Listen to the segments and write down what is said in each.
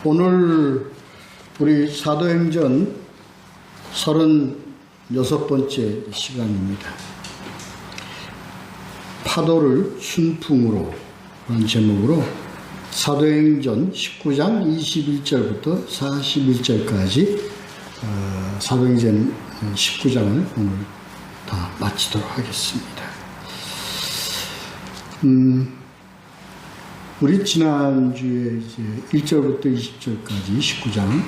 오늘 우리 사도행전 36번째 시간입니다. 파도를 순풍으로 라는 제목으로 사도행전 19장 21절부터 41절까지 사도행전 19장을 오늘 다 마치도록 하겠습니다. 우리 지난주에 이제 1절부터 20절까지 19장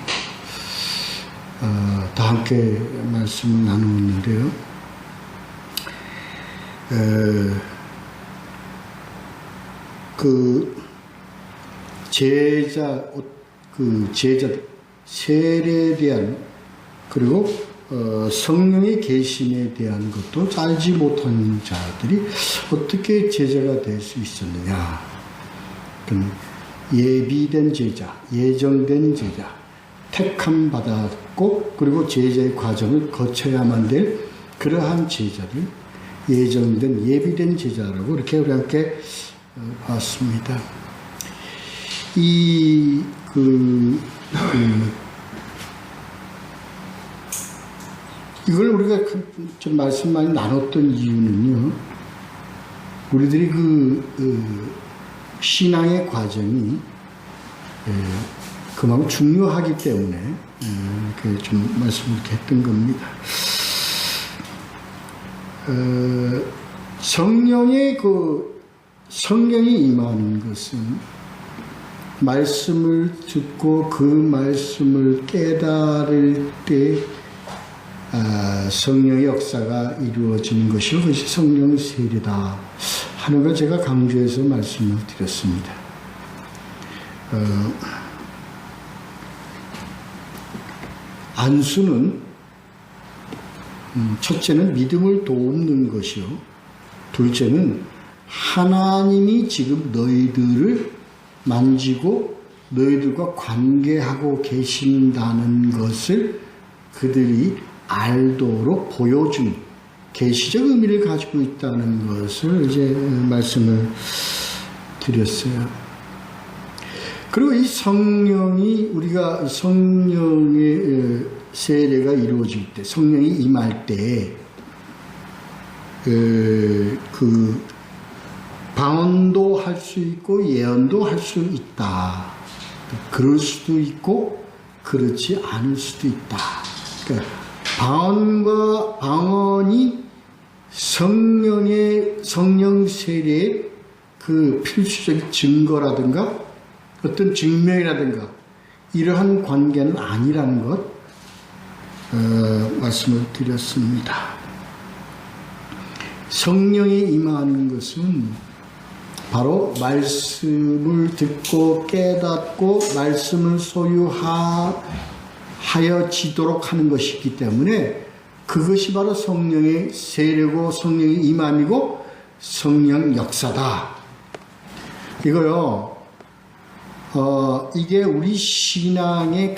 다 함께 말씀을 나누었는데요. 제자 세례에 대한 그리고 성령의 계심에 대한 것도 알지 못하는 자들이 어떻게 제자가 될 수 있었느냐. 예비된 제자, 예정된 제자, 택함 받았고 그리고 제자의 과정을 거쳐야만 될 그러한 제자를 예정된 예비된 제자라고 이렇게 우리 함께 봤습니다. 이걸 우리가 좀 말씀 많이 나눴던 이유는요, 우리들이 신앙의 과정이 그만큼 중요하기 때문에 이렇게 좀 말씀을 이렇게 했던 겁니다. 성령이 임하는 것은 말씀을 듣고 그 말씀을 깨달을 때 성령의 역사가 이루어지는 것이 그것이 성령 세례다 하는 걸 제가 강조해서 말씀을 드렸습니다. 안수는 첫째는 믿음을 돕는 것이요, 둘째는 하나님이 지금 너희들을 만지고 너희들과 관계하고 계신다는 것을 그들이 알도록 보여준 계시적 의미를 가지고 있다는 것을 이제 말씀을 드렸어요. 그리고 이 성령이 우리가 성령의 세례가 이루어질 때, 성령이 임할 때 방언도 할 수 있고 예언도 할 수 있다. 그럴 수도 있고 그렇지 않을 수도 있다. 그러니까 방언이 성령 세례의 그 필수적인 증거라든가 어떤 증명이라든가 이러한 관계는 아니라는 것 말씀을 드렸습니다. 성령이 임하는 것은 바로 말씀을 듣고 깨닫고 말씀을 소유하여지도록 하는 것이기 때문에 그것이 바로 성령의 세례고 성령의 임함이고 성령 역사다. 이거요, 이게 우리 신앙의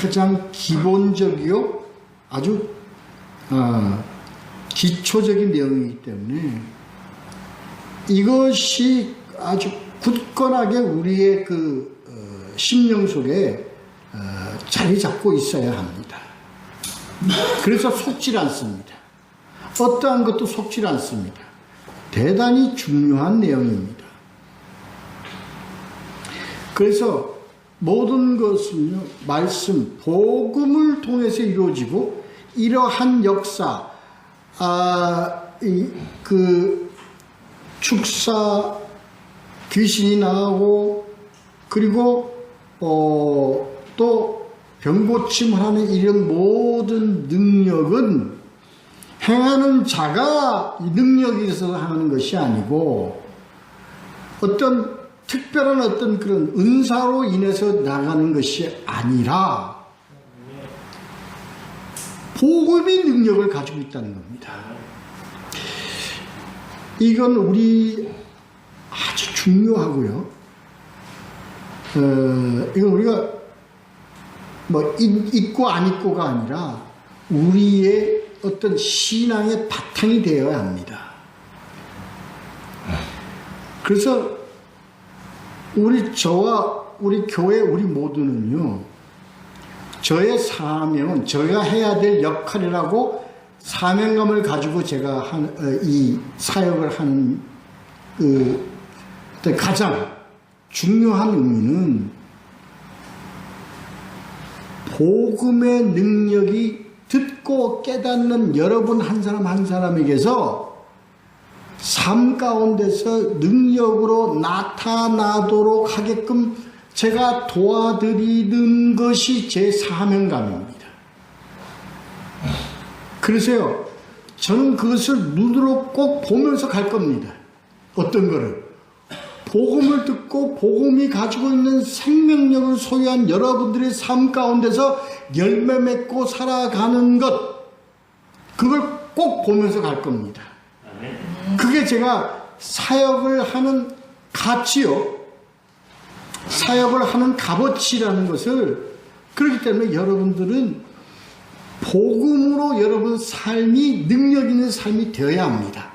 가장 기본적이요 아주 기초적인 내용이기 때문에 이것이 아주 굳건하게 우리의 심령 속에 자리 잡고 있어야 합니다. 그래서 속질 않습니다. 어떠한 것도 속질 않습니다. 대단히 중요한 내용입니다. 그래서 모든 것은요, 말씀, 복음을 통해서 이루어지고 이러한 역사, 축사, 귀신이 나가고 그리고 또 병고침을 하는 이런 모든 능력은 행하는 자가 능력이 있어서 하는 것이 아니고 어떤 특별한 어떤 그런 은사로 인해서 나가는 것이 아니라 복음의 능력을 가지고 있다는 겁니다. 이건 우리 아주 중요하고요. 이건 우리가 있고 안 있고가 아니라 우리의 어떤 신앙의 바탕이 되어야 합니다. 그래서 우리 저와 우리 교회 우리 모두는요, 저의 사명은 저희가 해야 될 역할이라고 사명감을 가지고 제가 이 사역을 하는 가장 중요한 의미는 복음의 능력이 듣고 깨닫는 여러분 한 사람 한 사람에게서 삶 가운데서 능력으로 나타나도록 하게끔 제가 도와드리는 것이 제 사명감입니다. 그래서요, 저는 그것을 눈으로 꼭 보면서 갈 겁니다. 어떤 거를? 복음을 듣고 복음이 가지고 있는 생명력을 소유한 여러분들의 삶 가운데서 열매 맺고 살아가는 것, 그걸 꼭 보면서 갈 겁니다. 그게 제가 사역을 하는 가치요, 사역을 하는 값어치라는 것을, 그렇기 때문에 여러분들은 복음으로 여러분 삶이 능력 있는 삶이 되어야 합니다.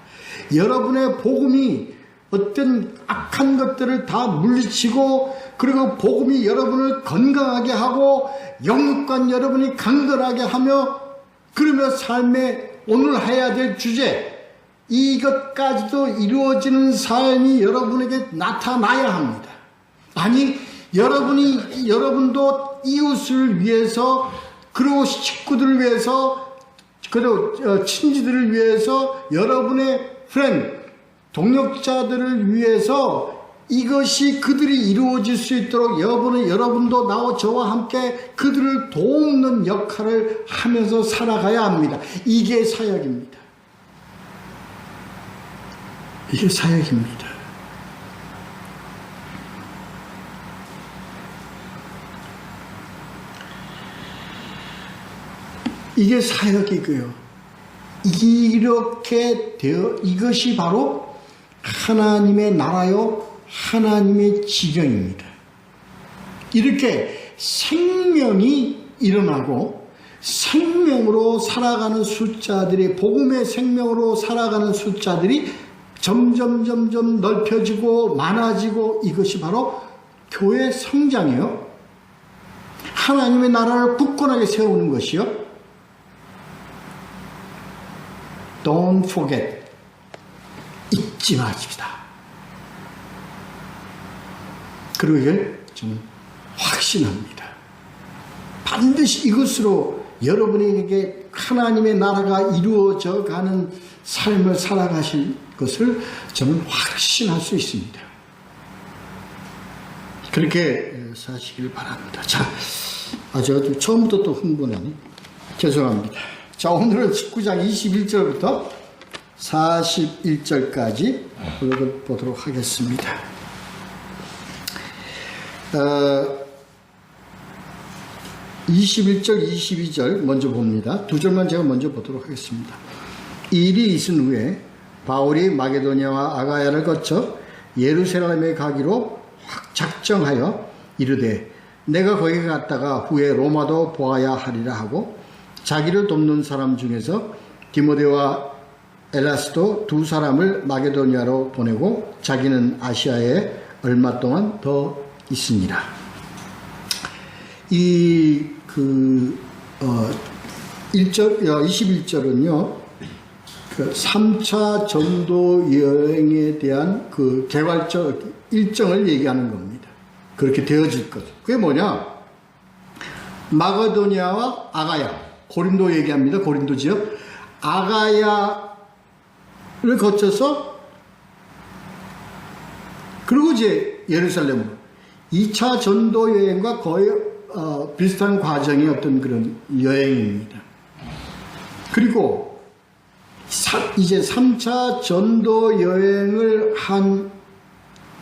여러분의 복음이 어떤 악한 것들을 다 물리치고, 그리고 복음이 여러분을 건강하게 하고 영육간 여러분이 강건하게 하며, 그러며 삶에 오늘 해야 될 주제, 이것까지도 이루어지는 삶이 여러분에게 나타나야 합니다. 아니, 여러분도 이웃을 위해서, 그리고 식구들을 위해서, 그리고 친지들을 위해서, 여러분의 프렌드, 동역자들을 위해서 이것이 그들이 이루어질 수 있도록 여러분도 나와 저와 함께 그들을 돕는 역할을 하면서 살아가야 합니다. 이게 사역입니다. 이게 사역입니다. 이게 사역이고요. 이렇게 되어, 이것이 바로 하나님의 나라요, 하나님의 지경입니다. 이렇게 생명이 일어나고 생명으로 살아가는 숫자들이, 복음의 생명으로 살아가는 숫자들이 점점 넓혀지고 많아지고, 이것이 바로 교회 성장이요, 하나님의 나라를 굳건하게 세우는 것이요. Don't forget. 잊지 마십시다. 그리고 이걸 저는 확신합니다. 반드시 이것으로 여러분에게 하나님의 나라가 이루어져 가는 삶을 살아가실 것을 저는 확신할 수 있습니다. 그렇게 사시길 바랍니다. 자, 제가 처음부터 또 흥분하네. 죄송합니다. 자, 오늘은 19장 21절부터 41절까지 보도록 하겠습니다. 21절, 22절 먼저 봅니다. 두 절만 제가 먼저 보도록 하겠습니다. 이 일이 있은 후에 바울이 마게도냐와 아가야를 거쳐 예루살렘에 가기로 확 작정하여 이르되 내가 거기 갔다가 후에 로마도 보아야 하리라 하고, 자기를 돕는 사람 중에서 디모데와 엘라스도 두 사람을 마게도니아로 보내고 자기는 아시아에 얼마 동안 더 있습니다. 이 21절은요, 그 3차 전도 여행에 대한 그 개괄적 일정을 얘기하는 겁니다. 그렇게 되어질 것. 그게 뭐냐? 마게도니아와 아가야, 고린도 얘기합니다. 고린도 지역. 아가야를 거쳐서, 그리고 이제 예루살렘으로. 2차 전도 여행과 거의 비슷한 과정의 어떤 그런 여행입니다. 그리고 이제 3차 전도 여행을 한,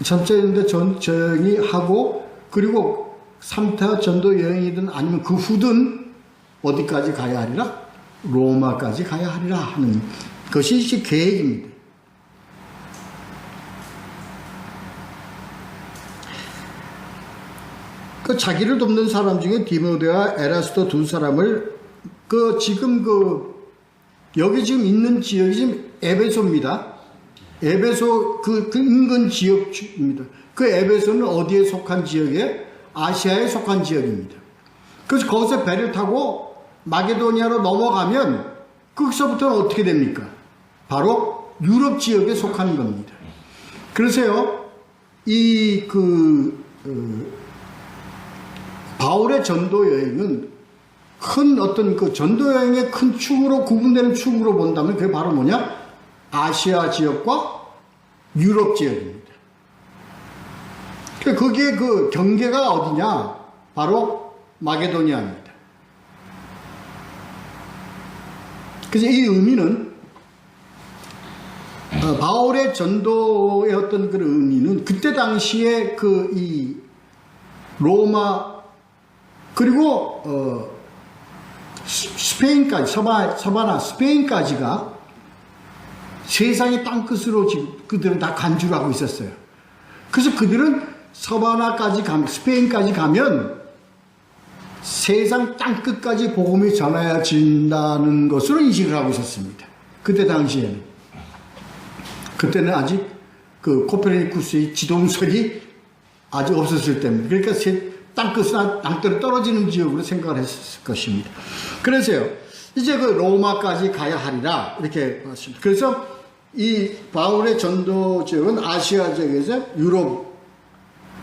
3차 전도 여행이 하고, 그리고 3차 전도 여행이든 아니면 그 후든 어디까지 가야 하리라? 로마까지 가야 하리라 하는 것이 이제 계획입니다. 그 자기를 돕는 사람 중에 디모데와 에라스도 두 사람을 여기 지금 있는 지역이 지금 에베소입니다. 에베소 그 인근 지역입니다. 그 에베소는 어디에 속한 지역이에요? 아시아에 속한 지역입니다. 그래서 거기서 배를 타고 마게도니아로 넘어가면 거기서부터는 어떻게 됩니까? 바로 유럽 지역에 속하는 겁니다. 그래서요, 바울의 전도 여행은 큰 어떤 그 전도 여행의 큰 축으로 구분되는 축으로 본다면 그게 바로 뭐냐? 아시아 지역과 유럽 지역입니다. 거기에 그 경계가 어디냐? 바로 마게도니아입니다. 그래서 이 의미는 바울의 전도의 어떤 그런 의미는 그때 당시에 이 로마 그리고 스페인까지 서바나 스페인까지가 세상의 땅끝으로 지금 그들은 다 간주를 하고 있었어요. 그래서 그들은 서바나까지 스페인까지 가면 세상 땅끝까지 복음이 전해진다는 것으로 인식을 하고 있었습니다. 그때 당시에는. 그때는 아직 그 코페르니쿠스의 지동설이 아직 없었을 때입니다. 그러니까 땅끝이나 땅들이 떨어지는 지역으로 생각을 했을 것입니다. 그래서요, 이제 그 로마까지 가야 하리라, 이렇게 봤습니다. 그래서 이 바울의 전도 지역은 아시아 지역에서 유럽으로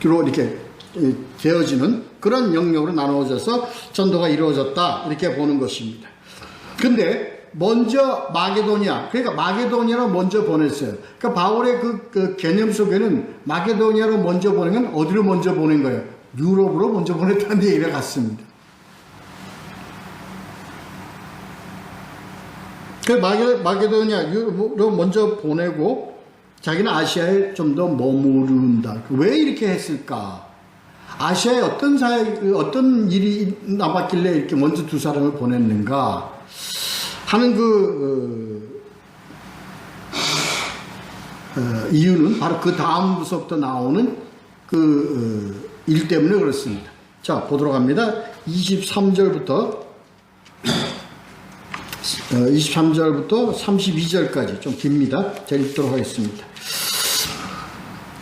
이렇게 되어지는 그런 영역으로 나누어져서 전도가 이루어졌다, 이렇게 보는 것입니다. 근데 먼저 마게도니아, 그러니까 마게도니아로 먼저 보냈어요. 그러니까 바울의 그 개념 속에는 마게도니아로 먼저 보낸 건 어디로 먼저 보낸 거예요? 유럽으로 먼저 보냈다는 얘기가 같습니다. 그 마게도니아로 먼저 보내고 자기는 아시아에 좀 더 머무른다. 왜 이렇게 했을까? 아시아에 어떤 일이 남았길래 이렇게 먼저 두 사람을 보냈는가 하는 이유는 바로 그 다음 부서부터 나오는 일 때문에 그렇습니다. 자, 보도록 합니다. 23절부터 32절까지 좀 깁니다. 제가 읽도록 하겠습니다.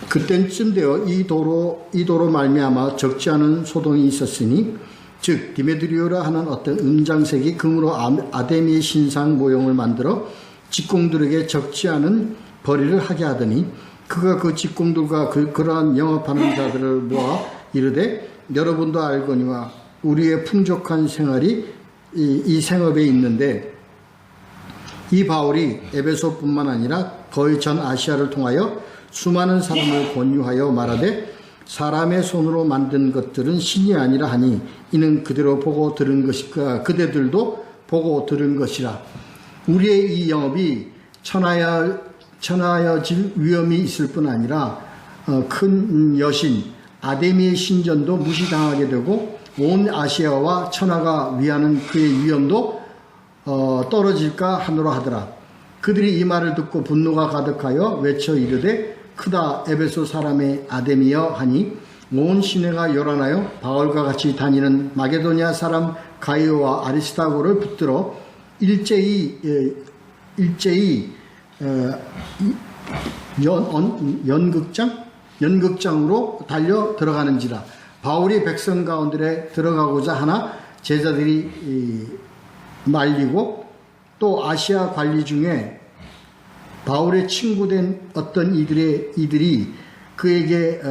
그때쯤 되어 이 도로 말미암아 적지 않은 소동이 있었으니 즉 디메드리오라 하는 어떤 은장색이 금으로 아데미의 신상 모형을 만들어 직공들에게 적지 않은 벌이를 하게 하더니 그가 그 직공들과 그러한 영업하는 자들을 모아 이르되 여러분도 알거니와 우리의 풍족한 생활이 이 생업에 있는데 이 바울이 에베소뿐만 아니라 거의 전 아시아를 통하여 수많은 사람을 권유하여 말하되 사람의 손으로 만든 것들은 신이 아니라 하니 이는 그대로 보고 들은 것이까 그대들도 보고 들은 것이라. 우리의 이 영업이 천하여질 위험이 있을 뿐 아니라 큰 여신 아데미의 신전도 무시당하게 되고 온 아시아와 천하가 위하는 그의 위엄도 떨어질까 하노라 하더라. 그들이 이 말을 듣고 분노가 가득하여 외쳐 이르되 크다 에베소 사람의 아데미여 하니 온 시내가 요란하여 바울과 같이 다니는 마게도니아 사람 가이오와 아리스타고를 붙들어 일제히 연극장으로 달려 들어가는지라. 바울이 백성 가운데 들어가고자 하나 제자들이 말리고 또 아시아 관리 중에 바울의 친구된 어떤 이들이 그에게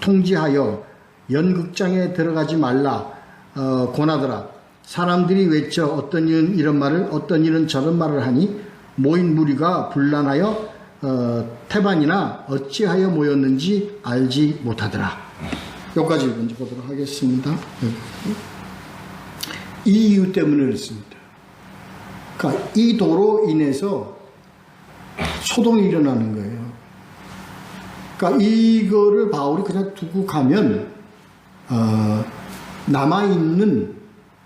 통지하여 연극장에 들어가지 말라 권하더라. 사람들이 외쳐 어떤 이는 이런 말을 어떤 이는 저런 말을 하니 모인 무리가 분란하여 태반이나 어찌하여 모였는지 알지 못하더라. 여기까지 먼저 보도록 하겠습니다. 이 이유 때문에 그렇습니다. 그러니까 이 도로 인해서 소동이 일어나는 거예요. 그러니까 이거를 바울이 그냥 두고 가면 남아있는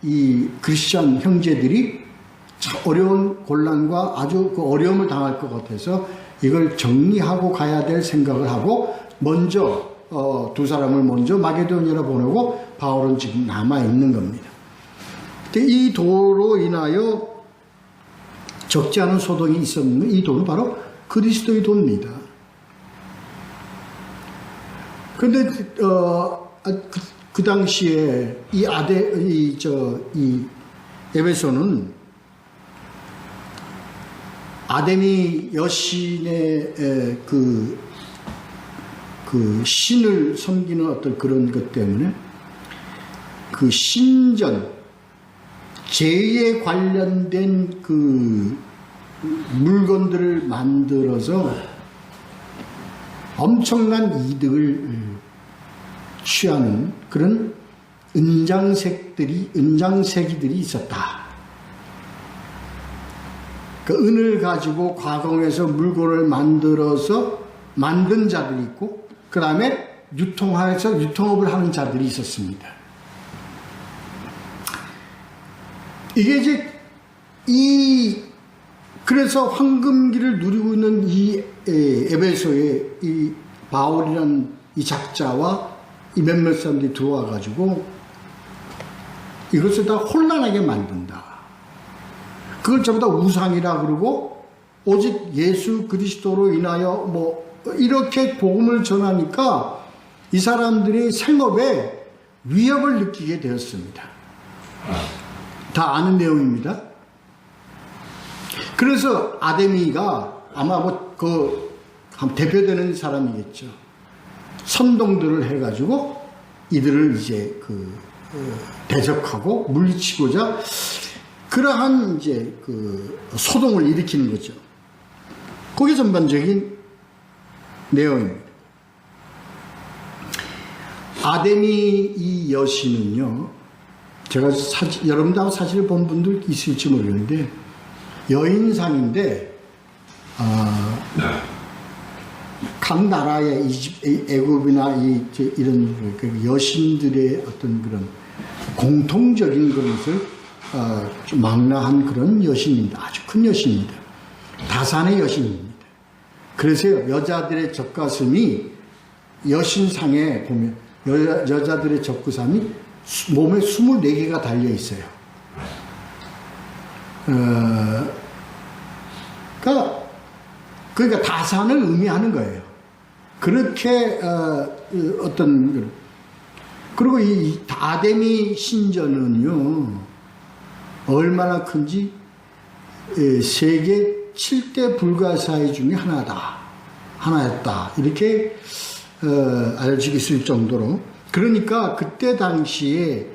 이 크리스천 형제들이 어려운 곤란과 아주 그 어려움을 당할 것 같아서 이걸 정리하고 가야 될 생각을 하고 먼저 두 사람을 먼저 마게도니아로 보내고 바울은 지금 남아있는 겁니다. 근데 이 도로 인하여 적지 않은 소동이 있었는데 이 도는 바로 그리스도의 도입니다. 그런데 그 당시에 이 에베소는 아데미 여신의 그 신을 섬기는 어떤 그런 것 때문에 그 신전, 제에 관련된 그 물건들을 만들어서 엄청난 이득을 취하는 그런 은장세기들이 있었다. 그 은을 가지고 가공해서 물건을 만들어서 만든 자들이 있고, 그 다음에 유통업을 하는 자들이 있었습니다. 이게 이제 그래서 황금기를 누리고 있는 이 에베소에 이 바울이라는 이 작자와 이 몇몇 사람들이 들어와 가지고 이것을 다 혼란하게 만든다. 그걸 전부 다 우상이라 그러고 오직 예수 그리스도로 인하여 뭐 이렇게 복음을 전하니까 이 사람들의 생업에 위협을 느끼게 되었습니다. 다 아는 내용입니다. 그래서 아데미가 아마 뭐 대표되는 사람이겠죠. 선동들을 해가지고 이들을 이제 대적하고 물리치고자 그러한 이제 소동을 일으키는 거죠. 그게 전반적인 내용입니다. 아데미 이 여신은요, 제가 여러분도 사진을 본 분들 있을지 모르겠는데, 여인상인데, 각 나라의 애굽이나 이런 여신들의 어떤 그런 공통적인 것을 망라한 그런 여신입니다. 아주 큰 여신입니다. 다산의 여신입니다. 그래서 여자들의 젖가슴이 여신상에 보면 여자들의 젖가슴이 몸에 24개가 달려 있어요. 그러니까 다산을 의미하는 거예요. 그렇게 그리고 이 아데미 신전은요, 얼마나 큰지 세계 7대 불가사의 중에 하나였다. 이렇게 알려지고 있을 정도로, 그러니까 그때 당시에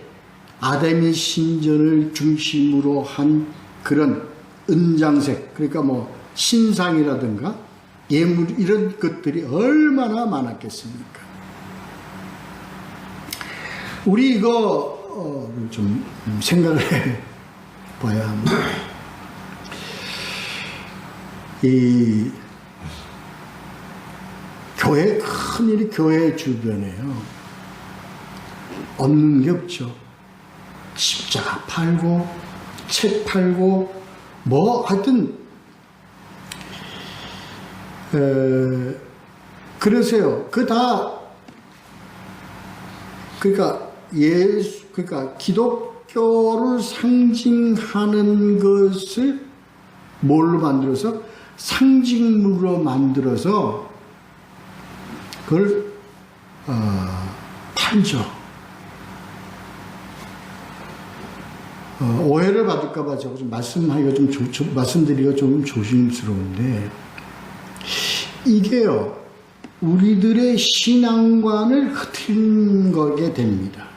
아데미 신전을 중심으로 한 그런 은장색, 그러니까 뭐 신상이라든가 예물 이런 것들이 얼마나 많았겠습니까? 우리 이거 좀 생각을 해 봐야 합니다. 이 큰일이 교회 주변에요, 없는 게 없죠. 십자가 팔고 책 팔고 뭐 하여튼 그러세요. 그러니까 기독교를 상징하는 것을 뭘로 만들어서 상징물로 만들어서 그걸 팔죠. 오해를 받을까봐 제가 좀 말씀드리기가 좀 조심스러운데, 이게요, 우리들의 신앙관을 흐트린 거게 됩니다.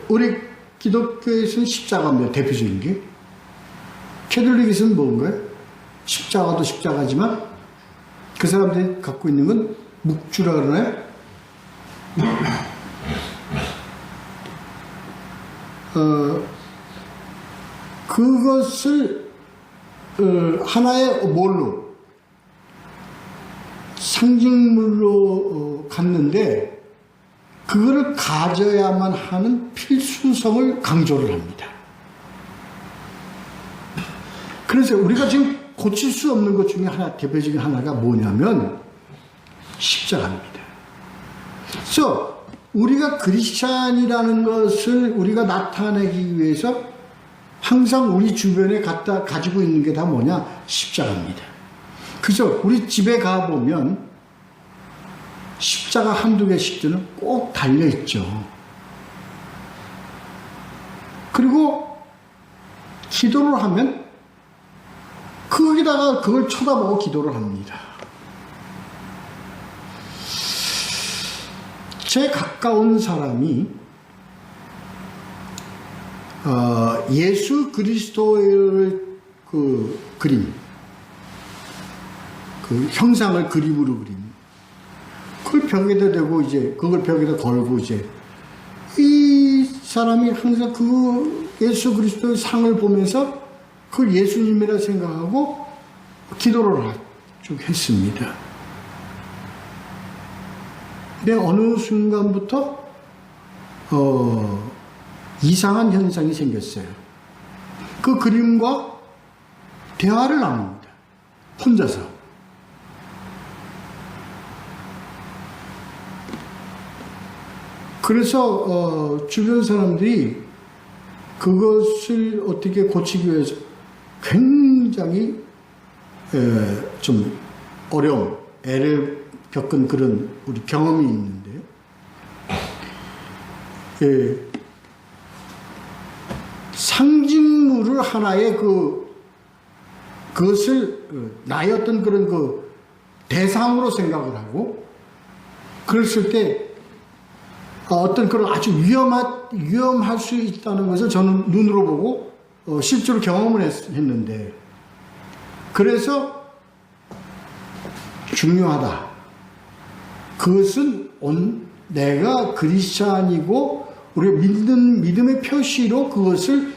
우리 기독교에서는 십자가입니다. 대표적인 게. 캐톨릭에서는 뭔가요? 십자가도 십자가지만 그 사람들이 갖고 있는 건 묵주라 그러나요? 그것을 하나의 뭘로 상징물로 갖는데, 그거를 가져야만 하는 필수성을 강조를 합니다. 그래서 우리가 지금 고칠 수 없는 것 중에 대표적인 하나가 뭐냐면 십자가입니다. 그래서 우리가 크리스찬이라는 것을 우리가 나타내기 위해서 항상 우리 주변에 가지고 있는 게 다 뭐냐? 십자가입니다. 그래서 우리 집에 가보면 십자가 한두 개씩들은 꼭 달려있죠. 그리고 기도를 하면 거기다가 그걸 쳐다보고 기도를 합니다. 제 가까운 사람이 예수 그리스도의 그 그림, 그 형상을 그림으로 그림, 그걸 벽에다 대고 이제 그걸 벽에다 걸고 이제 이 사람이 항상 그 예수 그리스도의 상을 보면서 그걸 예수님이라 생각하고 기도를 쭉 했습니다. 근데 어느 순간부터 이상한 현상이 생겼어요. 그 그림과 대화를 나눕니다. 혼자서. 그래서 주변 사람들이 그것을 어떻게 고치기 위해서 굉장히 좀 어려운 애를 겪은 그런 우리 경험이 있는데요. 상징물을 하나의 그것을 나의 어떤 그런 그 대상으로 생각을 하고, 그랬을 때 어떤 그런 아주 위험할 수 있다는 것을 저는 눈으로 보고 실제로 경험을 했는데, 그래서 중요하다. 그것은 내가 그리스찬이고 우리가 믿음의 표시로 그것을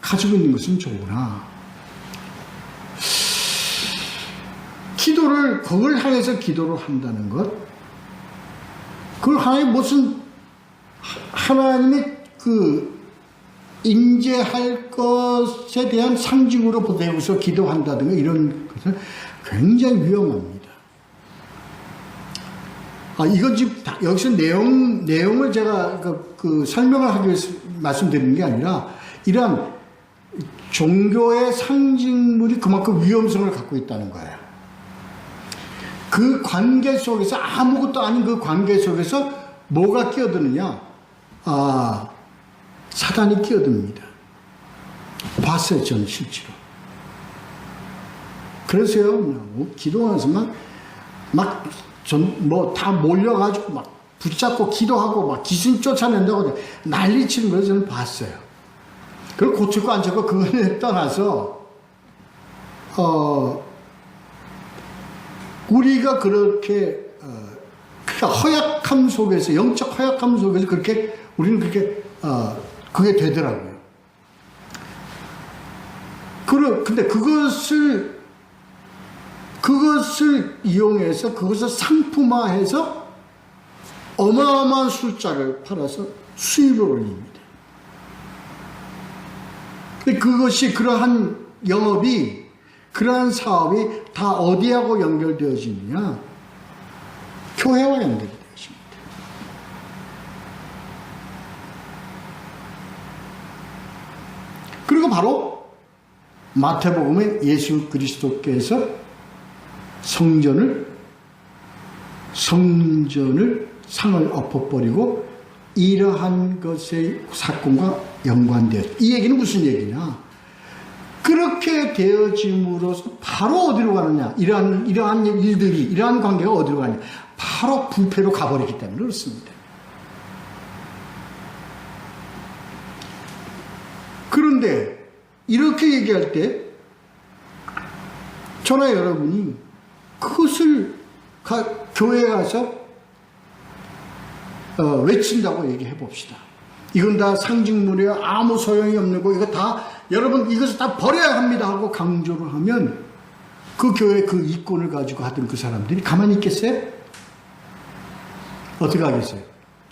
가지고 있는 것은 좋구나. 기도를 그걸 향해서 기도를 한다는 것, 그걸 하나의 무슨 하나님의 그 임재할 것에 대한 상징으로 보대고서 기도한다든가 이런 것은 굉장히 위험합니다. 이건 지금 여기서 내용을 제가 그 설명을 하기 위해서 말씀드리는 게 아니라, 이러한 종교의 상징물이 그만큼 위험성을 갖고 있다는 거예요. 그 관계 속에서, 아무것도 아닌 그 관계 속에서 뭐가 끼어드느냐? 사단이 끼어듭니다. 봤어요, 저는 실제로. 그래서요, 기도하면서 다 몰려가지고 막 붙잡고 기도하고 막 귀신 쫓아낸다고 난리치는 걸 저는 봤어요. 그걸 고치고 안 고치고 그거에 떠나서, 우리가 그렇게, 허약함 속에서, 영적 허약함 속에서 우리는 그렇게, 그게 되더라고요. 근데 그것을 이용해서, 그것을 상품화해서 어마어마한 숫자를 팔아서 수입을 올립니다. 근데 그것이, 그러한 영업이, 그러한 사업이 다 어디하고 연결되어지느냐? 교회와 연결이 되어집니다. 그리고 바로 마태복음에 예수 그리스도께서 성전을 상을 엎어버리고 이러한 것의 사건과 연관되어, 이 얘기는 무슨 얘기냐? 그렇게 되어짐으로써 바로 어디로 가느냐? 이러한 일들이, 이러한 관계가 어디로 가느냐? 바로 부패로 가버리기 때문에 그렇습니다. 그런데 이렇게 얘기할 때 저나 여러분이 그것을 교회에 가서 외친다고 얘기해 봅시다. 이건 다 상징물이야, 아무 소용이 없는 거, 이거 다 여러분 이것을 다 버려야 합니다 하고 강조를 하면, 그 교회 그 이권을 가지고 하던 그 사람들이 가만히 있겠어요? 어떻게 하겠어요?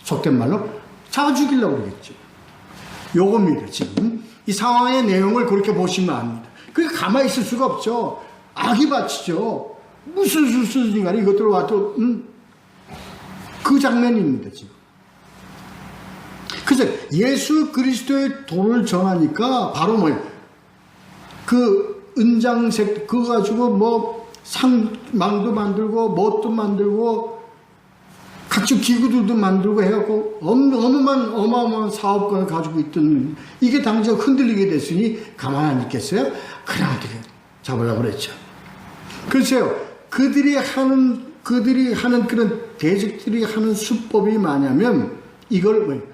속된 말로 잡아 죽이려고 그러겠죠. 요겁니다. 지금 이 상황의 내용을 그렇게 보시면 압니다. 그러니까 가만히 있을 수가 없죠. 악이 바치죠. 무슨 수순이 간에 이것들 와도 그 장면입니다. 지금. 그래서 예수 그리스도의 도를 전하니까 바로 뭐예요? 그 은장색 그거 가지고 뭐 상망도 만들고 뭣도 만들고 각종 기구들도 만들고 해갖고 어마어마한 사업권을 가지고 있던, 이게 당장 흔들리게 됐으니 가만 안 있겠어요? 그냥 어떻게 잡으려고 그랬죠. 글쎄요, 그들이 하는 그런 대적들이 하는 수법이 뭐냐면 이거를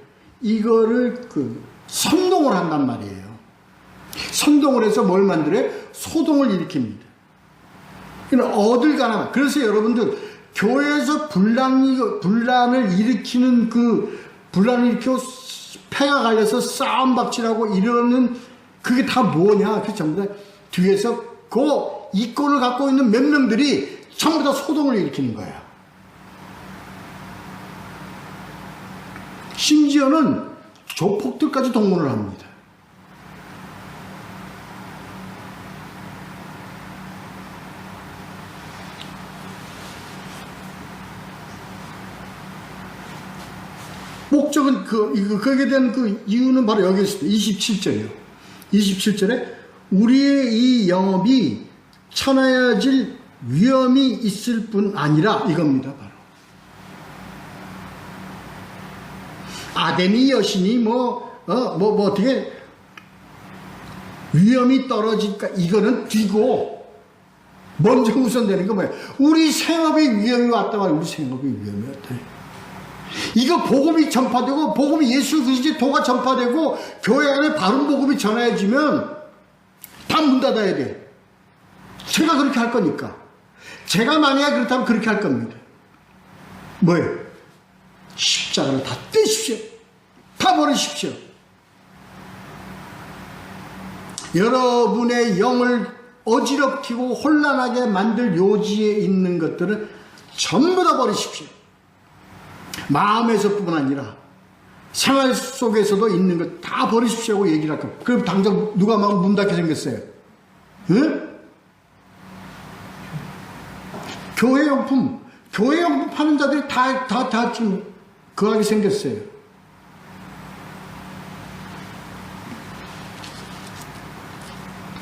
선동을 한단 말이에요. 선동을 해서 뭘 만들어요? 소동을 일으킵니다. 어딜 가나. 그래서 여러분들 교회에서 분란을 일으키는 분란을 일으키고 패가 갈려서 싸움박질하고 이러는 그게 다 뭐냐? 그 전부 다 뒤에서 그 이권을 갖고 있는 몇 명들이 전부 다 소동을 일으키는 거예요. 심지어는 조폭들까지 동원을 합니다. 목적은 거기에 대한 그 이유는 바로 여기 있습니다. 27절이요. 27절에 우리의 이 영업이 천하여질 위험이 있을 뿐 아니라 이겁니다. 바로 아데미 여신이 어떻게 위험이 떨어질까, 이거는 뒤고 먼저 우선되는 거 뭐예요? 우리 생업에 위험이 왔다 말이에요. 우리 생업에 위험이 왔다. 이거 복음이 전파되고, 복음이 예수 그리스도의 도가 전파되고, 교회 안에 바른 복음이 전해지면 다 문 닫아야 돼. 제가 그렇게 할 거니까. 제가 만약에 그렇다면 그렇게 할 겁니다. 뭐예요? 십자가를 다 떼십시오. 다 버리십시오. 여러분의 영을 어지럽히고 혼란하게 만들 요지에 있는 것들은 전부 다 버리십시오. 마음에서뿐만 아니라 생활 속에서도 있는 것 다 버리십시오 하고 얘기를 할 겁니다. 그럼 당장 누가 막 문 닫게 생겼어요? 응? 교회용품 파는 자들이 다 지금 그하게 생겼어요.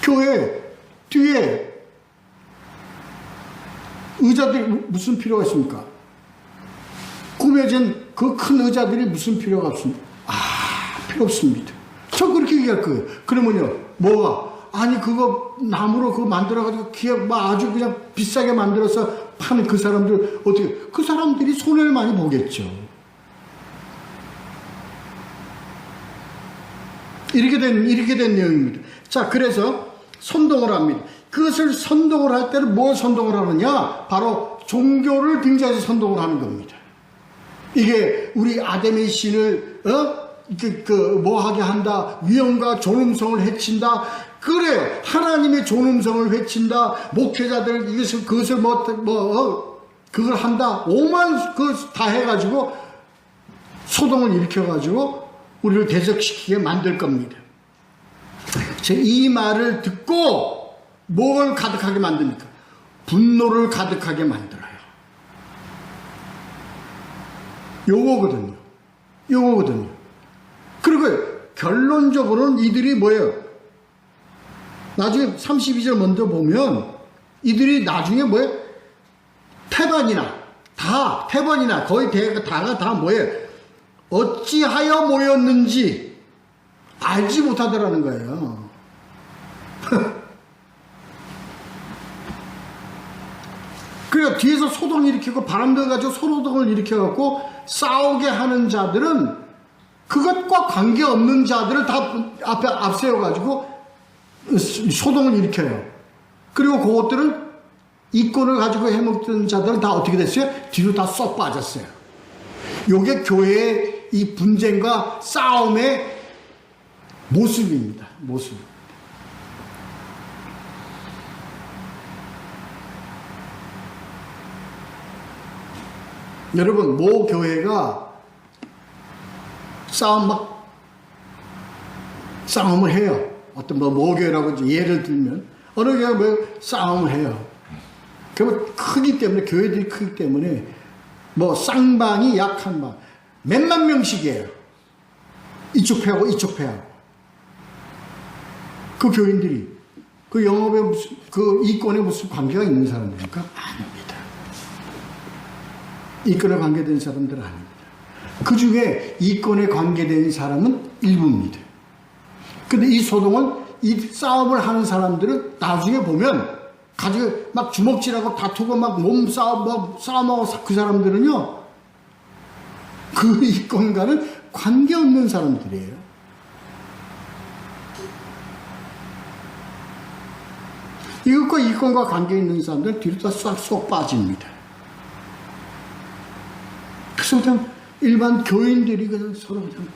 교회 뒤에 의자들이 무슨 필요가 있습니까? 꾸며진 그 큰 의자들이 무슨 필요가 없습니까? 필요 없습니다. 저 그렇게 얘기할 거예요. 그러면요, 뭐가? 아니, 그거 나무로 그거 만들어가지고 아주 그냥 비싸게 만들어서 파는 그 사람들, 어떻게, 그 사람들이 손해를 많이 보겠죠. 이렇게 된 내용입니다. 자, 그래서 선동을 합니다. 그것을 선동을 할 때는 뭘 선동을 하느냐? 바로 종교를 빙자해서 선동을 하는 겁니다. 이게 우리 아데미 신을 뭐하게 한다, 위엄과 존엄성을 해친다. 그래요. 하나님의 존엄성을 해친다. 목회자들 그것을 그걸 한다. 오만 그걸 다 해가지고 소동을 일으켜가지고 우리를 대적시키게 만들 겁니다. 이 말을 듣고 뭘 가득하게 만듭니까? 분노를 가득하게 만들어요. 요거거든요. 그리고 결론적으로는 이들이 뭐예요? 나중에 32절 먼저 보면 이들이 나중에 뭐예요? 태반이나 거의 다가 다 뭐예요? 어찌하여 모였는지 알지 못하더라는 거예요. 그러니까 뒤에서 소동을 일으키고 바람들 가지고 소동을 일으켜갖고 싸우게 하는 자들은 그것과 관계없는 자들을 다 앞세워가지고 소동을 일으켜요. 그리고 그것들은 이권을 가지고 해먹던 자들은 다 어떻게 됐어요? 뒤로 다 쏙 빠졌어요. 요게 교회의 이 분쟁과 싸움의 모습입니다. 모습. 여러분, 모 교회가 싸움을 해요. 어떤 모 교회라고 예를 들면 어느 교회가 싸움을 해요. 그러면 크기 때문에, 교회들이 크기 때문에 쌍방이 약한 방 몇만 명씩이에요. 이쪽 패하고 이쪽 패하고 그 교인들이 그 영업에 무슨, 그 이권에 무슨 관계가 있는 사람들입니까? 아닙니다. 이권에 관계된 사람들은 아닙니다. 그 중에 이권에 관계된 사람은 일부입니다. 근데 이 소동은 이 싸움을 하는 사람들은 나중에 보면 가지고 막 주먹질하고 다투고 막 싸움하고 그 사람들은요, 그 이권과는 관계없는 사람들이에요. 이것과 이권과 관계 있는 사람들은 뒤로 다 쏙 빠집니다. 그래서 그냥 일반 교인들이 그냥 서로 그냥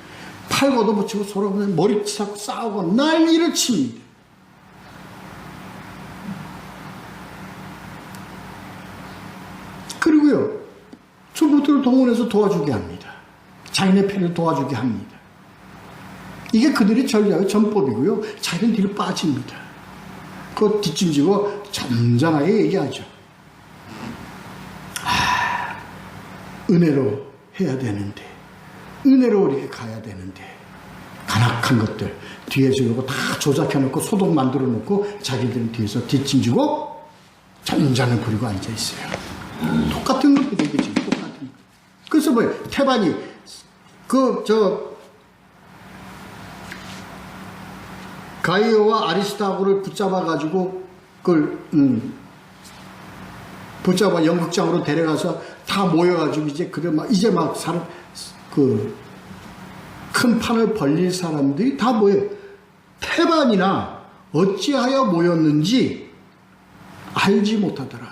팔 걷어붙이고 서로 그냥 머리 치고 싸우고 난리를 칩니다. 그리고요, 주부들을 동원해서 도와주게 합니다. 자기네 편을 도와주게 합니다. 이게 그들의 전법이고요. 자기는 뒤로 빠집니다. 그거 뒷짐지고 점잖하게 얘기하죠. 은혜로 해야 되는데, 은혜로 이렇게 가야 되는데, 간악한 것들 뒤에서 이거 다 조작해놓고 소독 만들어놓고 자기들은 뒤에서 뒷짐지고 잔잔을 부리고 앉아있어요. 똑같은 것도 되겠지. 똑같은 것. 그래서 뭐예요? 태반이 가이오와 아리스타고를 붙잡아가지고 그걸 붙잡아 연극장으로 데려가서 다 모여가지고 이제 막 사람 큰 판을 벌릴 사람들이 다 뭐예요? 태반이나 어찌하여 모였는지 알지 못하더라.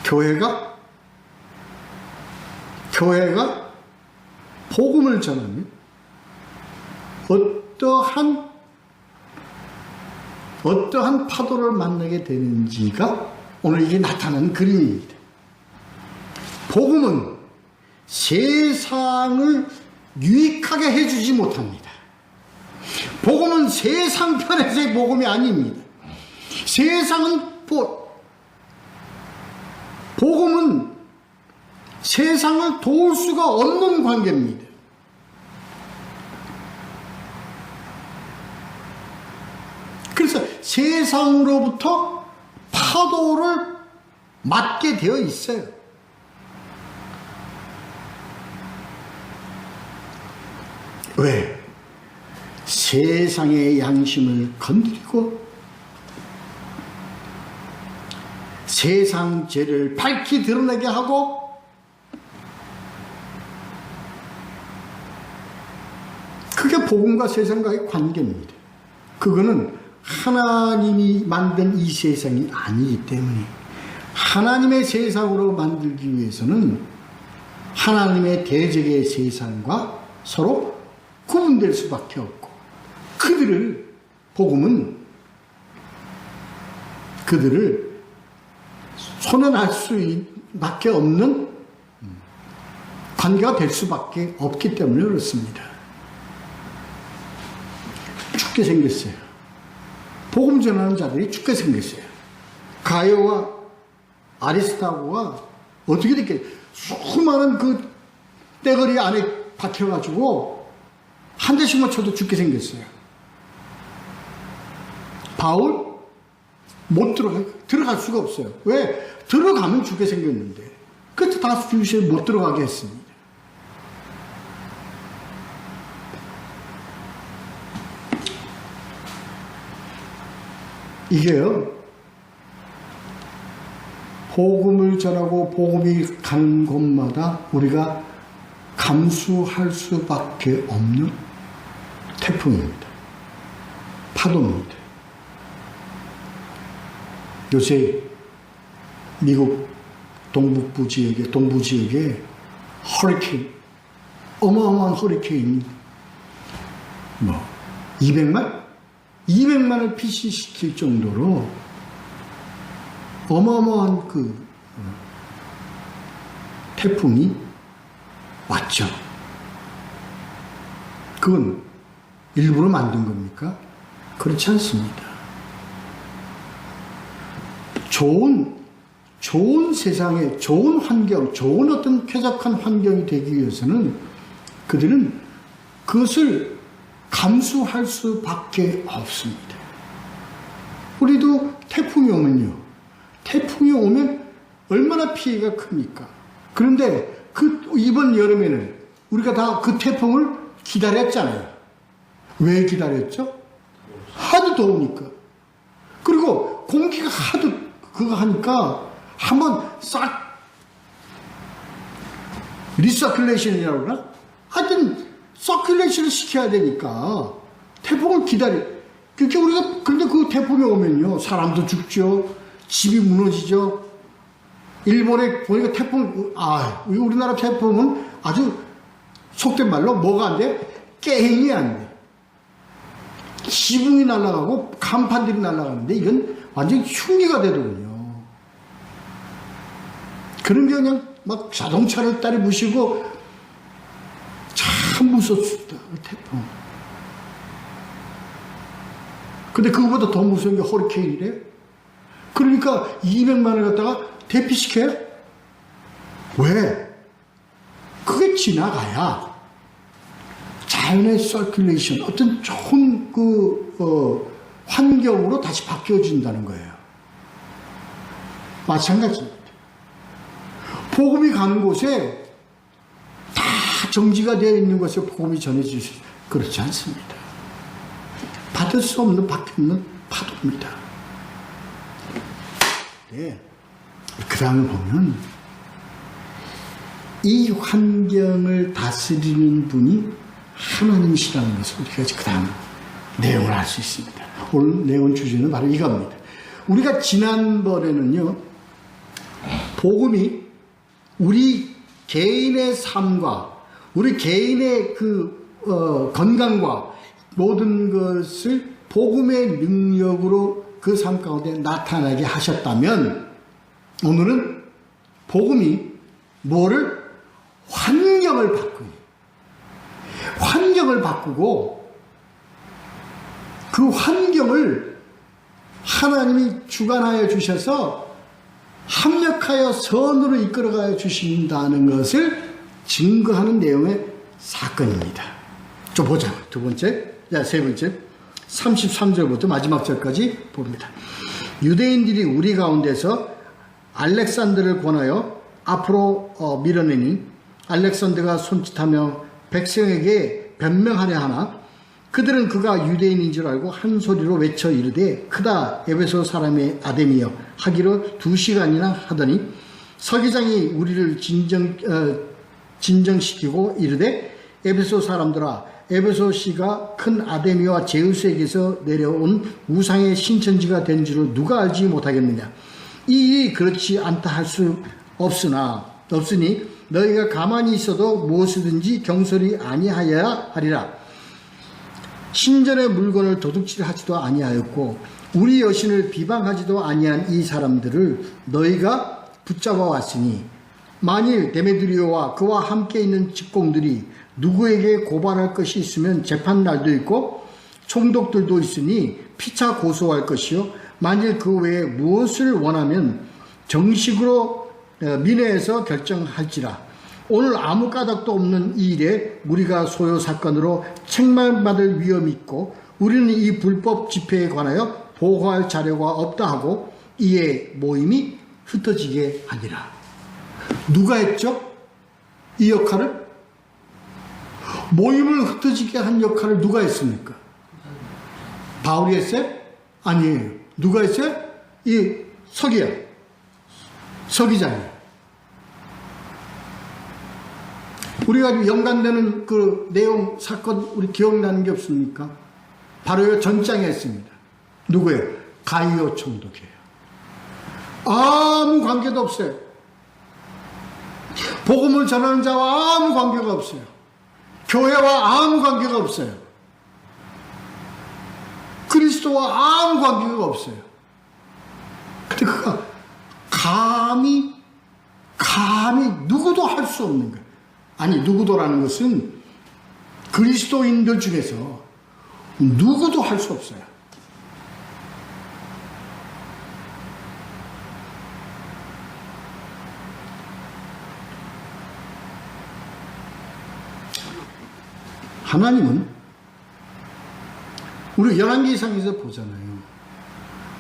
교회가 복음을 전하면 어떠한 파도를 만나게 되는지가 오늘 이게 나타나는 그림입니다. 복음은 세상을 유익하게 해주지 못합니다. 복음은 세상 편에서의 복음이 아닙니다. 복음은 세상을 도울 수가 없는 관계입니다. 그래서 세상으로부터 파도를 맞게 되어 있어요. 왜? 세상의 양심을 건드리고 세상 죄를 밝히 드러내게 하고 그게 복음과 세상과의 관계입니다. 그거는 하나님이 만든 이 세상이 아니기 때문에 하나님의 세상으로 만들기 위해서는 하나님의 대적의 세상과 서로 구분될 수밖에 없고 그들을 소멸할 수밖에 없는 관계가 될 수밖에 없기 때문에 그렇습니다. 죽게 생겼어요. 복음 전하는 자들이 죽게 생겼어요. 가이오와 아리스타고가 어떻게 됐겠어요? 수많은 그 떼거리 안에 박혀가지고 한 대씩만 쳐도 죽게 생겼어요. 바울 못 들어갈 수가 없어요. 왜? 들어가면 죽게 생겼는데 그때 다섯 주시에 못 들어가게 했습니다. 이게요, 복음을 전하고 복음이 가는 곳마다 우리가 감수할 수밖에 없는 태풍입니다. 파도입니다. 요새 미국 동부 지역에 허리케인, 어마어마한 허리케인이 200만을 피신시킬 정도로 어마어마한 그 태풍이 왔죠. 그건 일부러 만든 겁니까? 그렇지 않습니다. 좋은 세상에, 좋은 환경, 좋은 어떤 쾌적한 환경이 되기 위해서는 그들은 그것을 감수할 수밖에 없습니다. 우리도 태풍이 오면 얼마나 피해가 큽니까? 그런데 이번 여름에는 우리가 다 그 태풍을 기다렸잖아요. 왜 기다렸죠? 하도 더우니까. 그리고 공기가 하도 그거 하니까 한번 싹 리서큘레이션이라고 그러나? 하여튼 서큘레이션을 시켜야 되니까 태풍을 그러니까 우리가 그런데 그 태풍이 오면요 사람도 죽죠. 집이 무너지죠. 일본에 보니까 우리나라 태풍은 아주 속된 말로 뭐가 안 돼? 게임이 안 돼. 지붕이 날아가고 간판들이 날아가는데 이건 완전 흉기가 되더군요. 그런 게 그냥 막 자동차를 따리 부시고 참 무섭습니다. 태풍. 근데 그거보다 더 무서운 게 허리케인이래요. 그러니까 200만을 갖다가 대피시켜요? 왜? 그게 지나가야 자연의 서큘레이션, 어떤 좋은 환경으로 다시 바뀌어진다는 거예요. 마찬가지입니다. 복음이 가는 곳에 다 정지가 되어 있는 것에 복음이 전해질 수 그렇지 않습니다. 받을 수 없는 밖에 없는 파도입니다. 네. 그 다음에 보면 이 환경을 다스리는 분이 하나님이시라는 것을 우리가 그 다음 내용을 알 수 있습니다. 오늘 내용 주제는 바로 이겁니다. 우리가 지난번에는요, 복음이 우리 개인의 삶과 우리 개인의 건강과 모든 것을 복음의 능력으로 그 삶 가운데 나타나게 하셨다면, 오늘은 복음이 뭐를? 환경을 바꾸고 그 환경을 하나님이 주관하여 주셔서 합력하여 선으로 이끌어가여 주신다는 것을 증거하는 내용의 사건입니다. 좀 보자. 세 번째 33절부터 마지막 절까지 봅니다. 유대인들이 우리 가운데서 알렉산더를 권하여 앞으로 밀어내니 알렉산더가 손짓하며 백성에게 변명하려 하나 그들은 그가 유대인인 줄 알고 한 소리로 외쳐 이르되 크다 에베소 사람의 아데미여 하기로 2시간이나 하더니 서기장이 우리를 진정시키고 이르되 에베소 사람들아 에베소시가 큰 아데미와 제우스에게서 내려온 우상의 신천지가 된 줄을 누가 알지 못하겠느냐. 이 일이 그렇지 않다 할 수 없으니 너희가 가만히 있어도 무엇이든지 경솔이 아니하여야 하리라. 신전의 물건을 도둑질하지도 아니하였고 우리 여신을 비방하지도 아니한 이 사람들을 너희가 붙잡아 왔으니 만일 데메드리오와 그와 함께 있는 직공들이 누구에게 고발할 것이 있으면 재판날도 있고 총독들도 있으니 피차 고소할 것이요 만일 그 외에 무엇을 원하면 정식으로 민회에서 결정할지라. 오늘 아무 까닭도 없는 이 일에 우리가 소요 사건으로 책망받을 위험이 있고 우리는 이 불법 집회에 관하여 보고할 자료가 없다 하고 이에 모임이 흩어지게 하니라. 누가 했죠? 이 역할을? 모임을 흩어지게 한 역할을 누가 했습니까? 바울이 했어요? 아니에요. 누가 했어요? 이 서기장이에요. 우리가 연관되는 그 내용, 사건, 우리 기억나는 게 없습니까? 바로 전장에 했습니다. 누구예요? 가이오 총독이에요. 아무 관계도 없어요. 복음을 전하는 자와 아무 관계가 없어요. 교회와 아무 관계가 없어요. 그리스도와 아무 관계가 없어요. 근데 그가 감히 누구도 할 수 없는 거예요. 아니, 누구도라는 것은 그리스도인들 중에서 누구도 할 수 없어요. 하나님은 우리 열왕기상에서 보잖아요.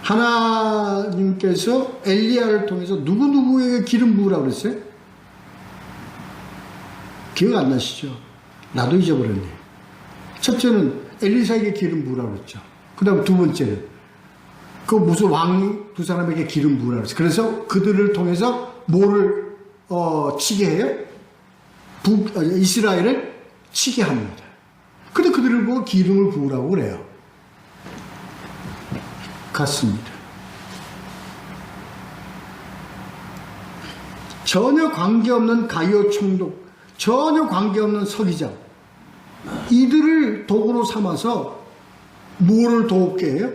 하나님께서 엘리야를 통해서 누구누구에게 기름 부으라고 그랬어요? 기억 안 나시죠? 나도 잊어버렸네. 첫째는 엘리사에게 기름 부으라고 그랬죠. 그 다음 두 번째는 그 무슨 왕 두 사람에게 기름 부으라고 그랬어요. 그래서 그들을 통해서 뭐를 치게 해요? 이스라엘을 치게 합니다. 근데 그들을 보고 기름을 부으라고 그래요. 같습니다. 전혀 관계없는 가이오 총독, 전혀 관계없는 서기장, 이들을 도구로 삼아서 뭐를 도우게 해요?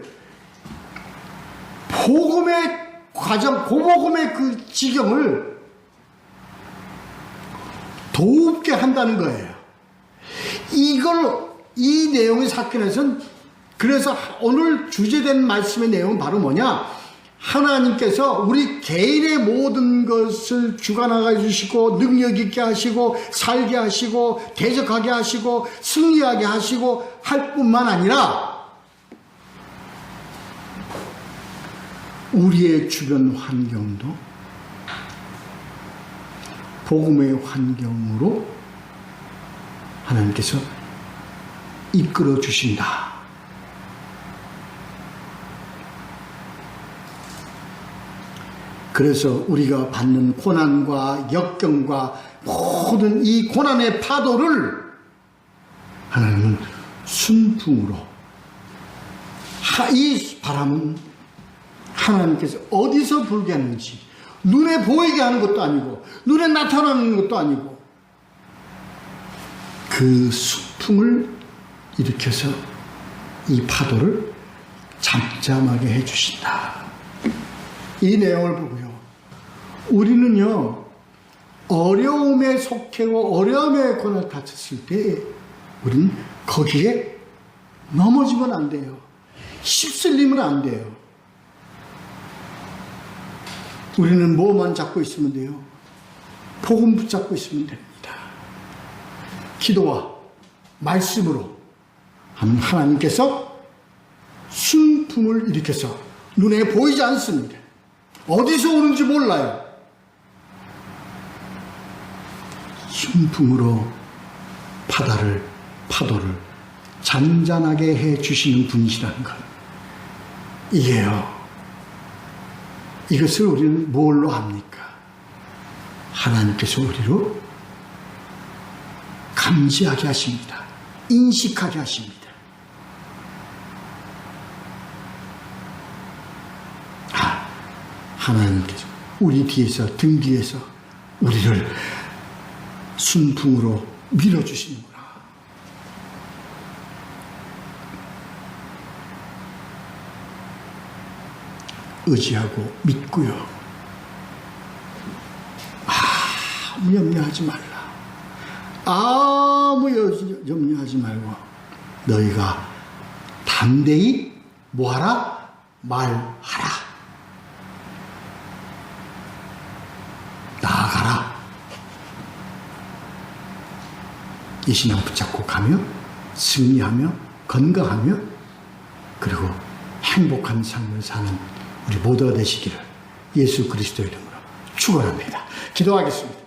복음의 과정, 고복음의 그 지경을 도우게 한다는 거예요. 이 내용의 사건에서는, 그래서 오늘 주제된 말씀의 내용은 바로 뭐냐? 하나님께서 우리 개인의 모든 것을 주관하게 해주시고, 능력 있게 하시고, 살게 하시고, 대적하게 하시고, 승리하게 하시고 할 뿐만 아니라 우리의 주변 환경도 복음의 환경으로 하나님께서 이끌어 주신다. 그래서 우리가 받는 고난과 역경과 모든 이 고난의 파도를 하나님은 순풍으로, 이 바람은 하나님께서 어디서 불게 하는지, 눈에 보이게 하는 것도 아니고 눈에 나타나는 것도 아니고 그 순풍을 일으켜서 이 파도를 잠잠하게 해주신다. 이 내용을 보고요, 우리는요 어려움에 속해고 어려움에 고난을 닥쳤을 때 우리는 거기에 넘어지면 안 돼요. 휩쓸리면 안 돼요. 우리는 뭐만 잡고 있으면 돼요? 복음 붙잡고 있으면 됩니다. 기도와 말씀으로 하나님께서 순풍을 일으켜서 눈에 보이지 않습니다. 어디서 오는지 몰라요. 순풍으로 파도를 잔잔하게 해 주시는 분이시라는 것. 이게요, 이것을 우리는 뭘로 합니까? 하나님께서 우리로 감지하게 하십니다. 인식하게 하십니다. 하나님께서 우리 뒤에서, 등 뒤에서 우리를 순풍으로 밀어주시는구나. 의지하고 믿고요, 아무 염려하지 말라. 아무 염려하지 말고 너희가 담대히 뭐하라? 말하라. 나아가라. 이 신앙 붙잡고 가며 승리하며 건강하며 그리고 행복한 삶을 사는 우리 모두가 되시기를 예수 그리스도의 이름으로 축원합니다. 기도하겠습니다.